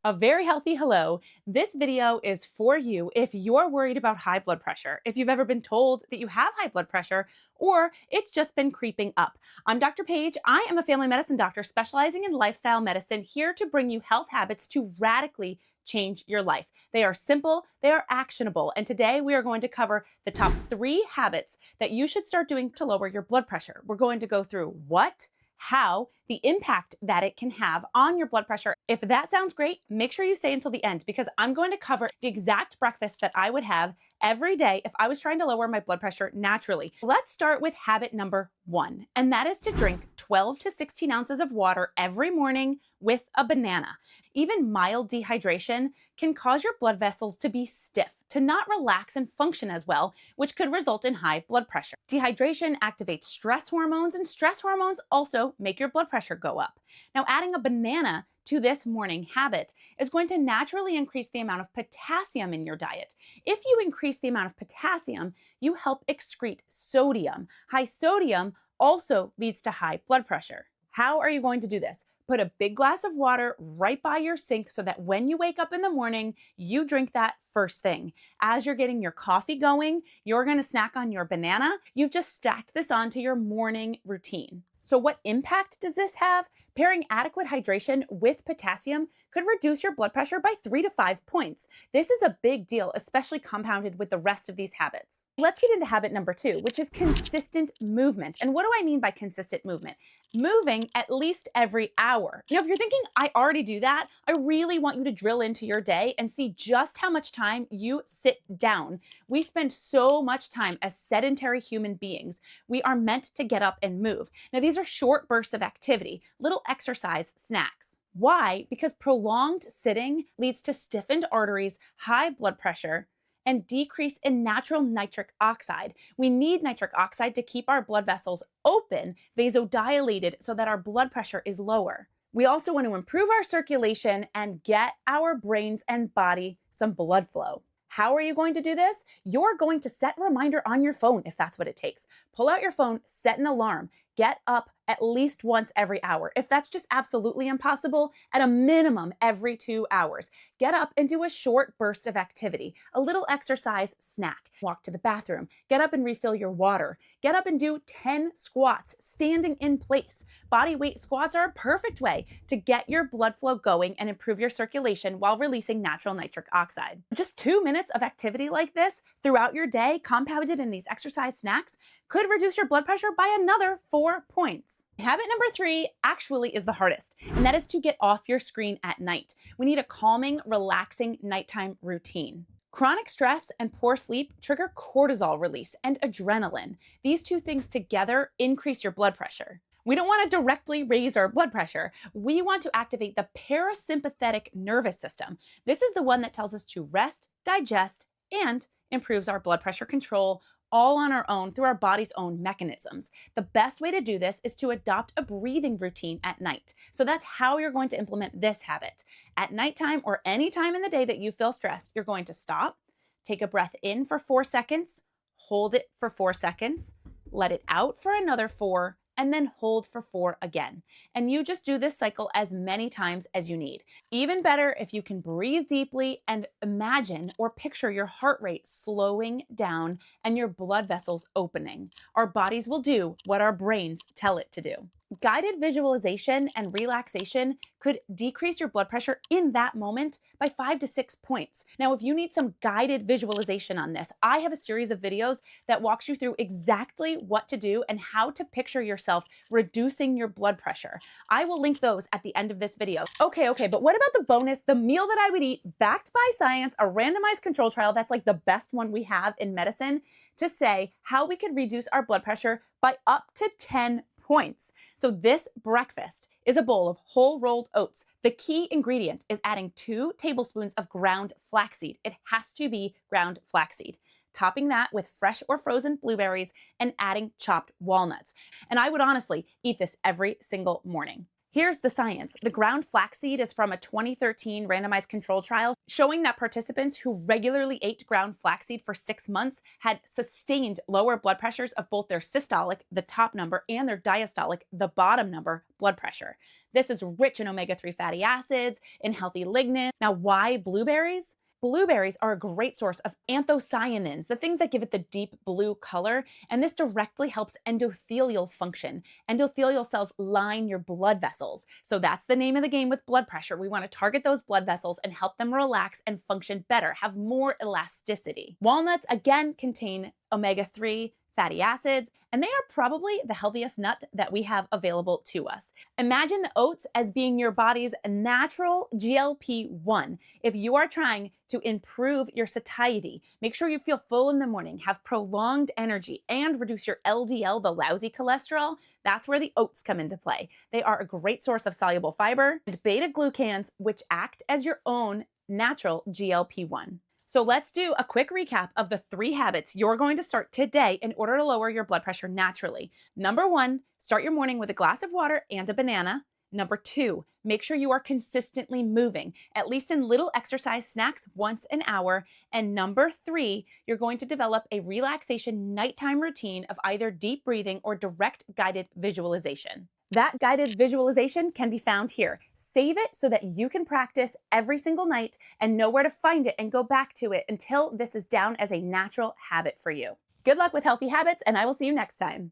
A very healthy hello. This video is for you if you're worried about high blood pressure, if you've ever been told that you have high blood pressure, or it's just been creeping up. I'm Dr. Paige. I am a family medicine doctor specializing in lifestyle medicine, here to bring you health habits to radically change your life. They are simple, they are actionable, and today we are going to cover the top 3 habits that you should start doing to lower your blood pressure. We're going to go through what, how, the impact that it can have on your blood pressure. If that sounds great, make sure you stay until the end because I'm going to cover the exact breakfast that I would have every day if I was trying to lower my blood pressure naturally. Let's start with habit number 1, and that is to drink 12 to 16 ounces of water every morning with a banana. Even mild dehydration can cause your blood vessels to be stiff, to not relax and function as well, which could result in high blood pressure. Dehydration activates stress hormones, and stress hormones also make your blood pressure go up. Now, adding a banana to this morning habit is going to naturally increase the amount of potassium in your diet. If you increase the amount of potassium, you help excrete sodium. High sodium also leads to high blood pressure. How are you going to do this? Put a big glass of water right by your sink so that when you wake up in the morning, you drink that first thing. As you're getting your coffee going, you're going to snack on your banana. You've just stacked this onto your morning routine. So what impact does this have? Pairing adequate hydration with potassium could reduce your blood pressure by 3 to 5 points. This is a big deal, especially compounded with the rest of these habits. Let's get into habit number 2, which is consistent movement. And what do I mean by consistent movement? Moving at least every hour. Now, if you're thinking, I already do that, I really want you to drill into your day and see just how much time you sit down. We spend so much time as sedentary human beings. We are meant to get up and move. Now, these are short bursts of activity, little exercise snacks. Why? Because prolonged sitting leads to stiffened arteries, high blood pressure, and decrease in natural nitric oxide. We need nitric oxide to keep our blood vessels open, vasodilated, so that our blood pressure is lower. We also want to improve our circulation and get our brains and body some blood flow. How are you going to do this? You're going to set a reminder on your phone if that's what it takes. Pull out your phone, set an alarm, get up at least once every hour. If that's just absolutely impossible, at a minimum every 2 hours. Get up and do a short burst of activity, a little exercise snack. Walk to the bathroom, get up and refill your water. Get up and do 10 squats standing in place. Body weight squats are a perfect way to get your blood flow going and improve your circulation while releasing natural nitric oxide. Just 2 minutes of activity like this throughout your day, compounded in these exercise snacks, could reduce your blood pressure by another 4 points. Habit number 3 actually is the hardest, and that is to get off your screen at night. We need a calming, relaxing nighttime routine. Chronic stress and poor sleep trigger cortisol release and adrenaline. These 2 things together increase your blood pressure. We don't want to directly raise our blood pressure. We want to activate the parasympathetic nervous system. This is the one that tells us to rest, digest, and improves our blood pressure control, all on our own through our body's own mechanisms. The best way to do this is to adopt a breathing routine at night. So that's how you're going to implement this habit. At nighttime or any time in the day that you feel stressed, you're going to stop, take a breath in for 4 seconds, hold it for 4 seconds, let it out for another 4, and then hold for 4 again. And you just do this cycle as many times as you need. Even better if you can breathe deeply and imagine or picture your heart rate slowing down and your blood vessels opening. Our bodies will do what our brains tell it to do. Guided visualization and relaxation could decrease your blood pressure in that moment by 5 to 6 points. Now, if you need some guided visualization on this, I have a series of videos that walks you through exactly what to do and how to picture yourself reducing your blood pressure. I will link those at the end of this video. Okay, but what about the bonus, the meal that I would eat, backed by science, a randomized control trial that's like the best one we have in medicine, to say how we could reduce our blood pressure by up to 10 points. So this breakfast is a bowl of whole rolled oats. The key ingredient is adding 2 tablespoons of ground flaxseed. It has to be ground flaxseed. Topping that with fresh or frozen blueberries and adding chopped walnuts. And I would honestly eat this every single morning. Here's the science. The ground flaxseed is from a 2013 randomized control trial showing that participants who regularly ate ground flaxseed for 6 months had sustained lower blood pressures of both their systolic, the top number, and their diastolic, the bottom number, blood pressure. This is rich in omega-3 fatty acids, in healthy lignans. Now, why blueberries? Blueberries are a great source of anthocyanins, the things that give it the deep blue color, and this directly helps endothelial function. Endothelial cells line your blood vessels. So that's the name of the game with blood pressure. We want to target those blood vessels and help them relax and function better, have more elasticity. Walnuts, again, contain omega-3 fatty acids, and they are probably the healthiest nut that we have available to us. Imagine the oats as being your body's natural GLP-1. If you are trying to improve your satiety, make sure you feel full in the morning, have prolonged energy, and reduce your LDL, the lousy cholesterol, that's where the oats come into play. They are a great source of soluble fiber and beta-glucans, which act as your own natural GLP-1. So let's do a quick recap of the 3 habits you're going to start today in order to lower your blood pressure naturally. Number 1, start your morning with a glass of water and a banana. Number 2, make sure you are consistently moving, at least in little exercise snacks once an hour. And number 3, you're going to develop a relaxation nighttime routine of either deep breathing or direct guided visualization. That guided visualization can be found here. Save it so that you can practice every single night and know where to find it and go back to it until this is down as a natural habit for you. Good luck with healthy habits, and I will see you next time.